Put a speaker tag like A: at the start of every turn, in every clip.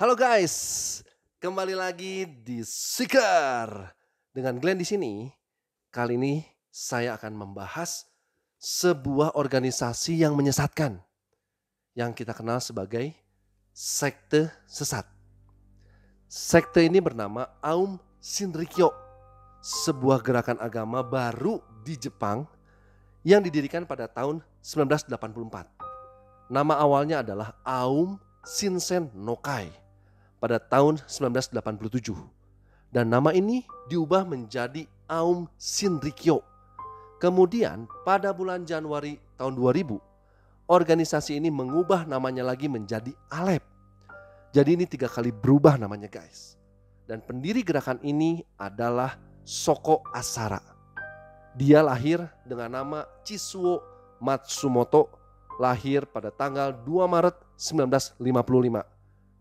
A: Halo guys, kembali lagi di Seeker dengan Glenn di sini. Kali ini saya akan membahas sebuah organisasi yang menyesatkan, yang kita kenal sebagai sekte sesat. Sekte ini bernama Aum Shinrikyo, sebuah gerakan agama baru di Jepang yang didirikan pada tahun 1984. Nama awalnya adalah Aum Shinsen no Kai pada tahun 1987. Dan nama ini diubah menjadi Aum Shinrikyo. Kemudian pada bulan Januari tahun 2000, organisasi ini mengubah namanya lagi menjadi Alep. Jadi ini 3 kali berubah namanya guys. Dan pendiri gerakan ini adalah Shoko Asahara. Dia lahir dengan nama Chisuo Matsumoto, lahir pada tanggal 2 Maret 1955.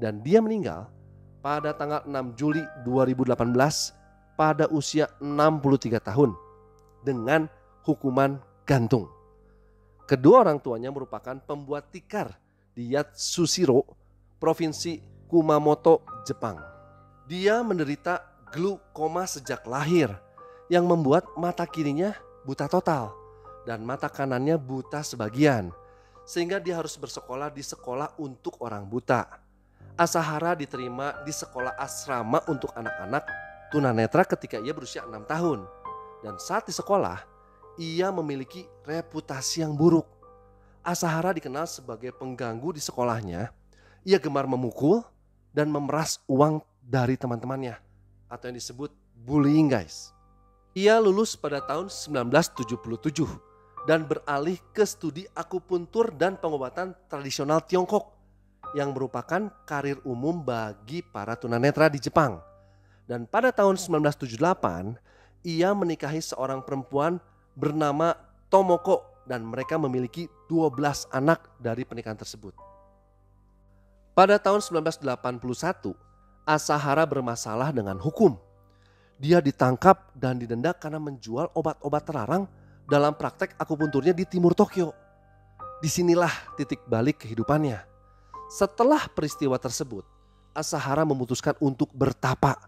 A: Dan dia meninggal pada tanggal 6 Juli 2018 pada usia 63 tahun dengan hukuman gantung. Kedua orang tuanya merupakan pembuat tikar di Yatsushiro, Provinsi Kumamoto, Jepang. Dia menderita glaukoma sejak lahir yang membuat mata kirinya buta total dan mata kanannya buta sebagian, sehingga dia harus bersekolah di sekolah untuk orang buta. Asahara diterima di sekolah asrama untuk anak-anak tunanetra ketika ia berusia 6 tahun. Dan saat di sekolah, ia memiliki reputasi yang buruk. Asahara dikenal sebagai pengganggu di sekolahnya. Ia gemar memukul dan memeras uang dari teman-temannya, atau yang disebut bullying guys. Ia lulus pada tahun 1977 dan beralih ke studi akupuntur dan pengobatan tradisional Tiongkok, yang merupakan karir umum bagi para tunanetra di Jepang. Dan pada tahun 1978, ia menikahi seorang perempuan bernama Tomoko dan mereka memiliki 12 anak dari pernikahan tersebut. Pada tahun 1981, Asahara bermasalah dengan hukum. Dia ditangkap dan didenda karena menjual obat-obat terlarang dalam praktek akupunturnya di timur Tokyo. Disinilah titik balik kehidupannya. Setelah peristiwa tersebut, Asahara memutuskan untuk bertapa.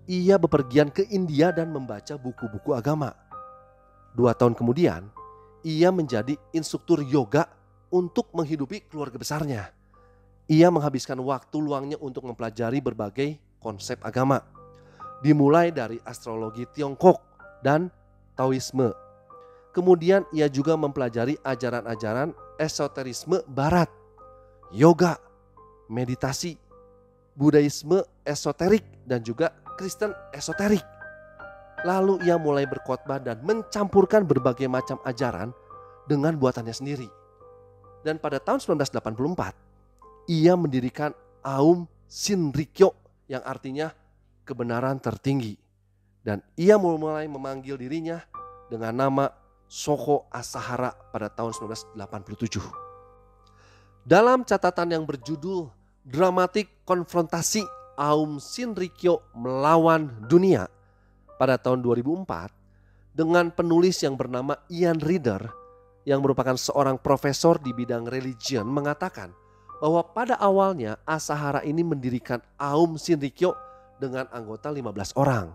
A: Ia bepergian ke India dan membaca buku-buku agama. 2 tahun kemudian, ia menjadi instruktur yoga untuk menghidupi keluarga besarnya. Ia menghabiskan waktu luangnya untuk mempelajari berbagai konsep agama, dimulai dari astrologi Tiongkok dan Taoisme. Kemudian ia juga mempelajari ajaran-ajaran esoterisme barat, yoga, meditasi, Budaisme esoterik dan juga Kristen esoterik. Lalu ia mulai berkhotbah dan mencampurkan berbagai macam ajaran dengan buatannya sendiri. Dan pada tahun 1984, ia mendirikan Aum Shinrikyo yang artinya kebenaran tertinggi. Dan ia mulai memanggil dirinya dengan nama Shoko Asahara pada tahun 1987. Dalam catatan yang berjudul Dramatik Konfrontasi Aum Shinrikyo Melawan Dunia pada tahun 2004 dengan penulis yang bernama Ian Reader yang merupakan seorang profesor di bidang religion mengatakan bahwa pada awalnya Asahara ini mendirikan Aum Shinrikyo dengan anggota 15 orang.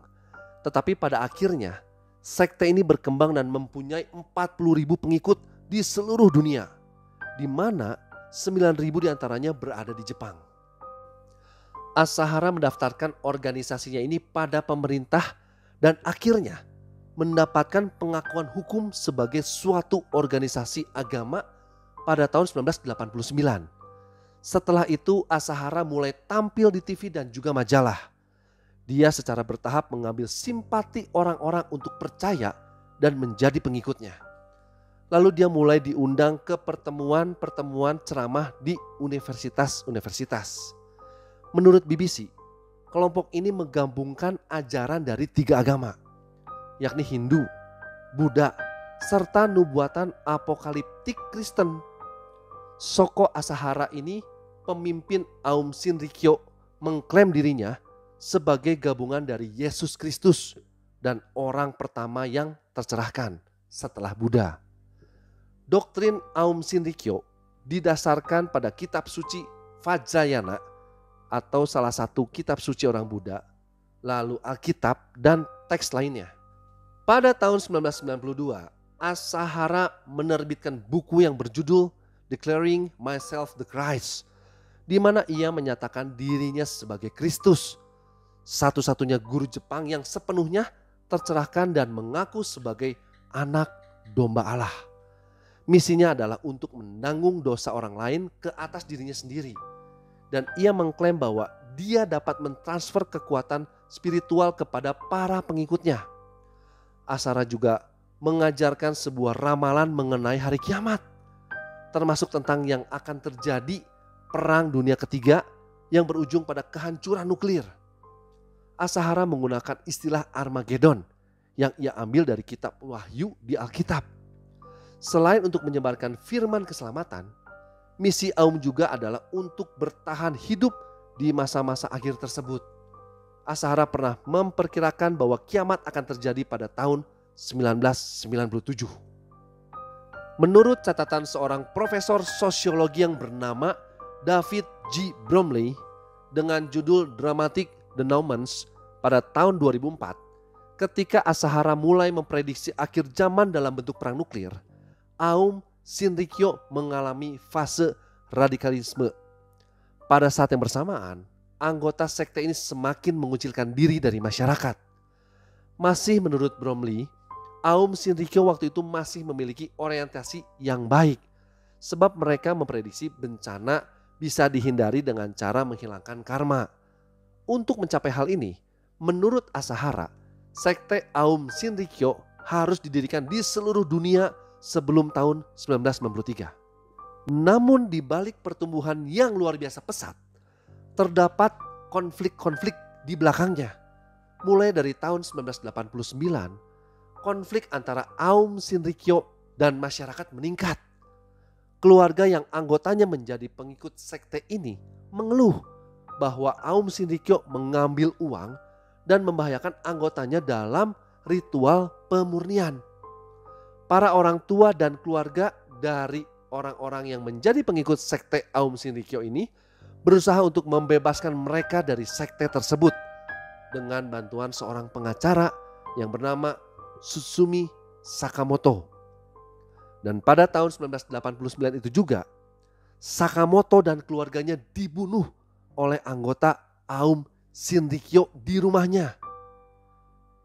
A: Tetapi pada akhirnya sekte ini berkembang dan mempunyai 40.000 pengikut di seluruh dunia, di mana 9.000 diantaranya berada di Jepang. Asahara mendaftarkan organisasinya ini pada pemerintah dan akhirnya mendapatkan pengakuan hukum sebagai suatu organisasi agama pada tahun 1989. Setelah itu Asahara mulai tampil di TV dan juga majalah. Dia secara bertahap mengambil simpati orang-orang untuk percaya dan menjadi pengikutnya. Lalu dia mulai diundang ke pertemuan-pertemuan ceramah di universitas-universitas. Menurut BBC, kelompok ini menggabungkan ajaran dari 3 agama, yakni Hindu, Buddha, serta nubuatan apokaliptik Kristen. Shoko Asahara ini, pemimpin Aum Shinrikyo, mengklaim dirinya sebagai gabungan dari Yesus Kristus dan orang pertama yang tercerahkan setelah Buddha. Doktrin Aum Shinrikyo didasarkan pada kitab suci Vajrayana atau salah satu kitab suci orang Buddha, lalu Alkitab dan teks lainnya. Pada tahun 1992, Asahara menerbitkan buku yang berjudul Declaring Myself the Christ, di mana ia menyatakan dirinya sebagai Kristus, satu-satunya guru Jepang yang sepenuhnya tercerahkan dan mengaku sebagai anak domba Allah. Misinya adalah untuk menanggung dosa orang lain ke atas dirinya sendiri. Dan ia mengklaim bahwa dia dapat mentransfer kekuatan spiritual kepada para pengikutnya. Asahara juga mengajarkan sebuah ramalan mengenai hari kiamat, termasuk tentang yang akan terjadi Perang Dunia Ketiga yang berujung pada kehancuran nuklir. Asahara menggunakan istilah Armageddon yang ia ambil dari kitab Wahyu di Alkitab. Selain untuk menyebarkan firman keselamatan, misi Aum juga adalah untuk bertahan hidup di masa-masa akhir tersebut. Asahara pernah memperkirakan bahwa kiamat akan terjadi pada tahun 1997. Menurut catatan seorang profesor sosiologi yang bernama David G. Bromley dengan judul Dramatic Denouements pada tahun 2004, ketika Asahara mulai memprediksi akhir zaman dalam bentuk perang nuklir, Aum Shinrikyo mengalami fase radikalisme. Pada saat yang bersamaan, anggota sekte ini semakin mengucilkan diri dari masyarakat. Masih menurut Bromley, Aum Shinrikyo waktu itu masih memiliki orientasi yang baik, sebab mereka memprediksi bencana bisa dihindari dengan cara menghilangkan karma. Untuk mencapai hal ini, menurut Asahara, sekte Aum Shinrikyo harus didirikan di seluruh dunia sebelum tahun 1993. Namun di balik pertumbuhan yang luar biasa pesat, terdapat konflik-konflik di belakangnya. Mulai dari tahun 1989, konflik antara Aum Shinrikyo dan masyarakat meningkat. Keluarga yang anggotanya menjadi pengikut sekte ini mengeluh bahwa Aum Shinrikyo mengambil uang dan membahayakan anggotanya dalam ritual pemurnian. Para orang tua dan keluarga dari orang-orang yang menjadi pengikut sekte Aum Shinrikyo ini berusaha untuk membebaskan mereka dari sekte tersebut dengan bantuan seorang pengacara yang bernama Sutsumi Sakamoto. Dan pada tahun 1989 itu juga, Sakamoto dan keluarganya dibunuh oleh anggota Aum Shinrikyo di rumahnya.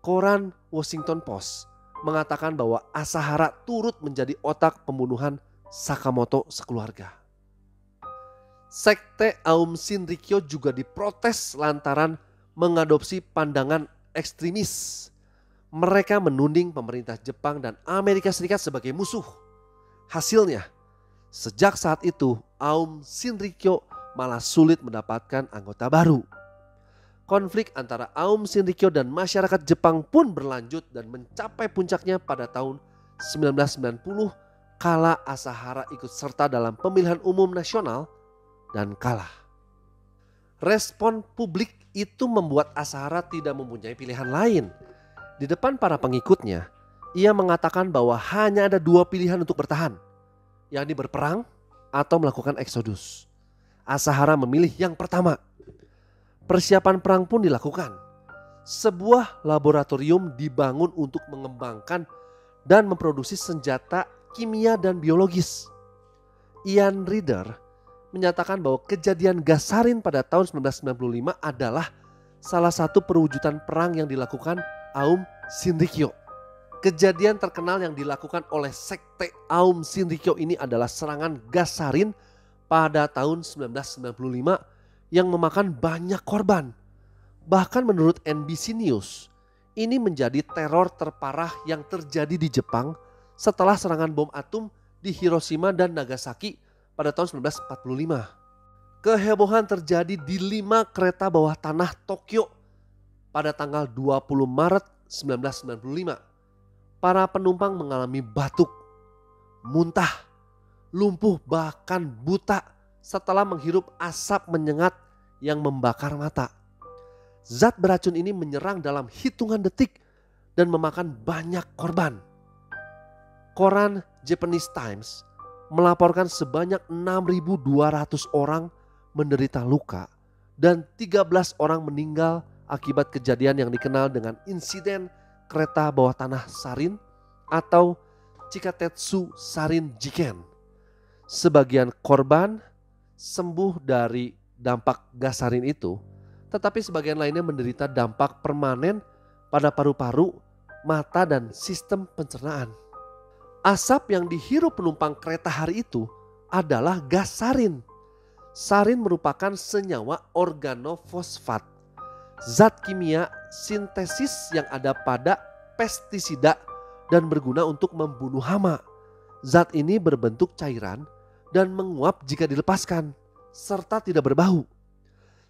A: Koran Washington Post mengatakan bahwa Asahara turut menjadi otak pembunuhan Sakamoto sekeluarga. Sekte Aum Shinrikyo juga diprotes lantaran mengadopsi pandangan ekstremis. Mereka menuding pemerintah Jepang dan Amerika Serikat sebagai musuh. Hasilnya, sejak saat itu Aum Shinrikyo malah sulit mendapatkan anggota baru. Konflik antara Aum Shinrikyo dan masyarakat Jepang pun berlanjut dan mencapai puncaknya pada tahun 1990 kala Asahara ikut serta dalam pemilihan umum nasional dan kalah. Respon publik itu membuat Asahara tidak mempunyai pilihan lain. Di depan para pengikutnya, ia mengatakan bahwa hanya ada dua pilihan untuk bertahan, yakni berperang atau melakukan eksodus. Asahara memilih yang pertama. Persiapan perang pun dilakukan. Sebuah laboratorium dibangun untuk mengembangkan dan memproduksi senjata kimia dan biologis. Ian Reader menyatakan bahwa kejadian gas sarin pada tahun 1995 adalah salah satu perwujudan perang yang dilakukan Aum Shinrikyo. Kejadian terkenal yang dilakukan oleh sekte Aum Shinrikyo ini adalah serangan gas sarin pada tahun 1995 yang memakan banyak korban. Bahkan menurut NBC News, ini menjadi teror terparah yang terjadi di Jepang setelah serangan bom atom di Hiroshima dan Nagasaki pada tahun 1945. Kehebohan terjadi di 5 kereta bawah tanah Tokyo pada tanggal 20 Maret 1995. Para penumpang mengalami batuk, muntah, lumpuh bahkan buta setelah menghirup asap menyengat yang membakar mata. Zat beracun ini menyerang dalam hitungan detik dan memakan banyak korban. Koran Japanese Times melaporkan sebanyak 6.200 orang menderita luka dan 13 orang meninggal akibat kejadian yang dikenal dengan insiden kereta bawah tanah sarin atau Chikatetsu Sarin Jiken. Sebagian korban sembuh dari dampak gas sarin itu, tetapi sebagian lainnya menderita dampak permanen pada paru-paru, mata, dan sistem pencernaan. Asap yang dihirup penumpang kereta hari itu adalah gas sarin. Sarin merupakan senyawa organofosfat, zat kimia sintesis yang ada pada pestisida dan berguna untuk membunuh hama. Zat ini berbentuk cairan dan menguap jika dilepaskan, serta tidak berbau.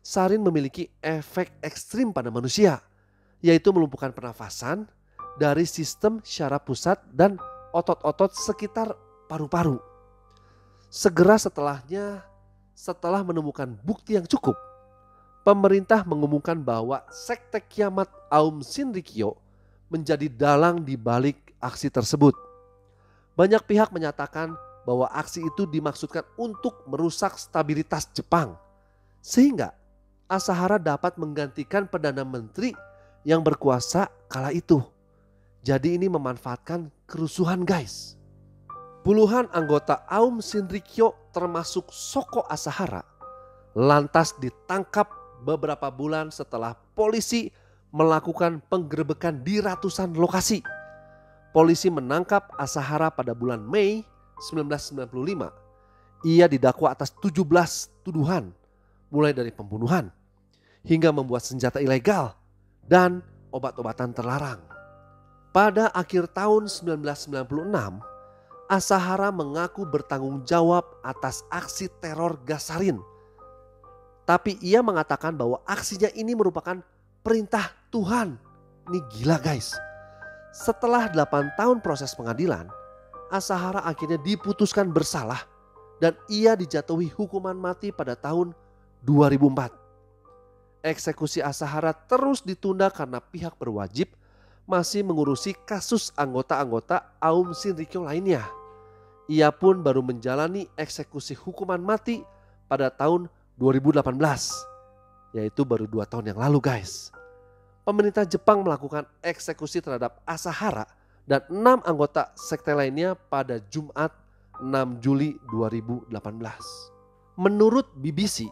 A: Sarin memiliki efek ekstrim pada manusia, yaitu melumpuhkan pernafasan dari sistem syaraf pusat dan otot-otot sekitar paru-paru. Segera setelah menemukan bukti yang cukup, pemerintah mengumumkan bahwa sekte kiamat Aum Shinrikyo menjadi dalang di balik aksi tersebut. Banyak pihak menyatakan bahwa aksi itu dimaksudkan untuk merusak stabilitas Jepang, sehingga Asahara dapat menggantikan Perdana Menteri yang berkuasa kala itu. Jadi ini memanfaatkan kerusuhan, guys. Puluhan anggota Aum Shinrikyo termasuk Shoko Asahara lantas ditangkap beberapa bulan setelah polisi melakukan penggerebekan di ratusan lokasi. Polisi menangkap Asahara pada bulan Mei 1995. Ia didakwa atas 17 tuduhan, mulai dari pembunuhan hingga membuat senjata ilegal dan obat-obatan terlarang. Pada akhir tahun 1996, Asahara mengaku bertanggung jawab atas aksi teror gas sarin. Tapi ia mengatakan bahwa aksinya ini merupakan perintah Tuhan. Ini gila, guys. Setelah 8 tahun proses pengadilan, Asahara akhirnya diputuskan bersalah dan ia dijatuhi hukuman mati pada tahun 2004. Eksekusi Asahara terus ditunda karena pihak berwajib masih mengurusi kasus anggota-anggota Aum Shinrikyo lainnya. Ia pun baru menjalani eksekusi hukuman mati pada tahun 2018, yaitu baru 2 tahun yang lalu, guys. Pemerintah Jepang melakukan eksekusi terhadap Asahara dan 6 anggota sekte lainnya pada Jumat 6 Juli 2018. Menurut BBC,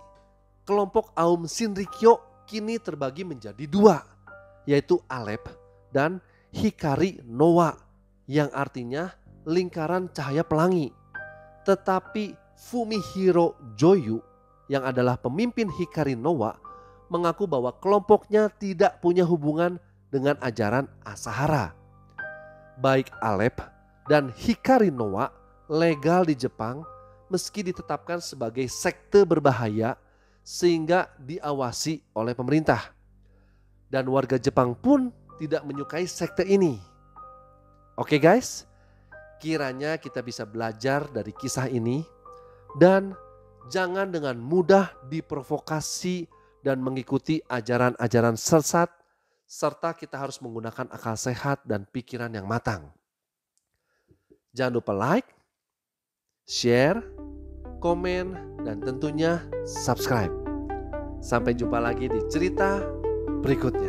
A: kelompok Aum Shinrikyo kini terbagi menjadi 2, yaitu Alep dan Hikari Nowa, yang artinya lingkaran cahaya pelangi. Tetapi Fumihiro Joyu yang adalah pemimpin Hikari Nowa mengaku bahwa kelompoknya tidak punya hubungan dengan ajaran Asahara. Baik Alep dan Hikari Nowa legal di Jepang meski ditetapkan sebagai sekte berbahaya sehingga diawasi oleh pemerintah. Dan warga Jepang pun tidak menyukai sekte ini. Oke, guys, kiranya kita bisa belajar dari kisah ini dan jangan dengan mudah diprovokasi dan mengikuti ajaran-ajaran sesat, serta kita harus menggunakan akal sehat dan pikiran yang matang. Jangan lupa like, share, komen, dan tentunya subscribe. Sampai jumpa lagi di cerita berikutnya.